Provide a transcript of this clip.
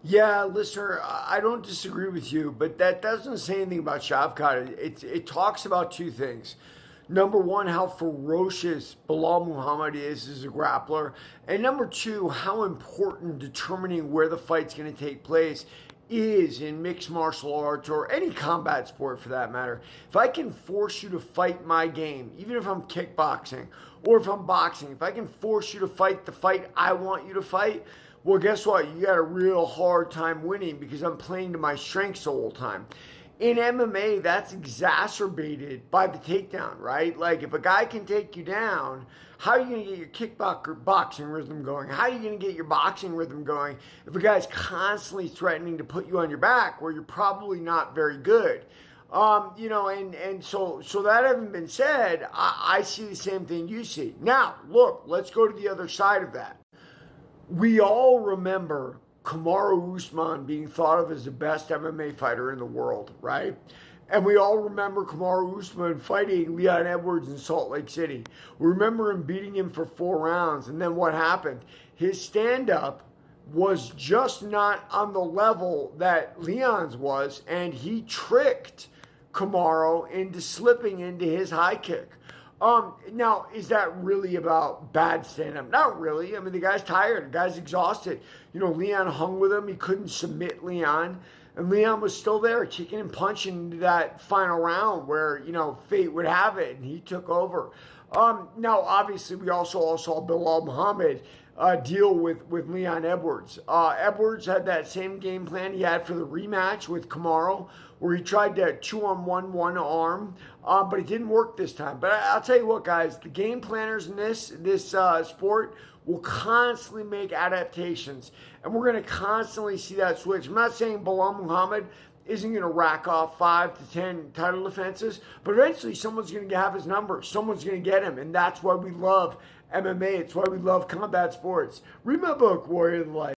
Yeah, listener, I don't disagree with you, but that doesn't say anything about Shavkat. It talks about two things. Number one, how ferocious Belal Muhammad is as a grappler. And number two, how important determining where the fight's going to take place is in mixed martial arts or any combat sport for that matter. If I can force you to fight my game, even if I'm kickboxing or if I'm boxing, if I can force you to fight the fight I want you to fight, well, guess what? You got a real hard time winning because I'm playing to my strengths the whole time. In MMA, that's exacerbated by the takedown, right? Like, if a guy can take you down, how are you going to get your boxing rhythm going? How are you going to get your boxing rhythm going if a guy's constantly threatening to put you on your back where you're probably not very good? So that having been said, I see the same thing you see. Now, look, let's go to the other side of that. We all remember Kamaru Usman being thought of as the best MMA fighter in the world, right? And we all remember Kamaru Usman fighting Leon Edwards in Salt Lake City. We remember him beating him for 4 rounds. And then what happened? His stand-up was just not on the level that Leon's was, and he tricked Kamaru into slipping into his high kick. Now, is that really about bad stand-up? Not really. I mean, the guy's tired. The guy's exhausted. Leon hung with him. He couldn't submit Leon. And Leon was still there, kicking and punching into that final round where, fate would have it, and he took over. Now, obviously, we also all saw Belal Muhammad deal with Leon Edwards. Edwards had that same game plan he had for the rematch with Kamaru, where he tried to chew on one arm, but it didn't work this time. But I'll tell you what, guys, the game planners in this sport will constantly make adaptations, and we're going to constantly see that switch. I'm not saying Belal Muhammad isn't going to rack off 5 to 10 title defenses, but eventually someone's going to have his number. Someone's going to get him, and that's why we love MMA. It's why we love combat sports. Read my book, Warrior of the Light.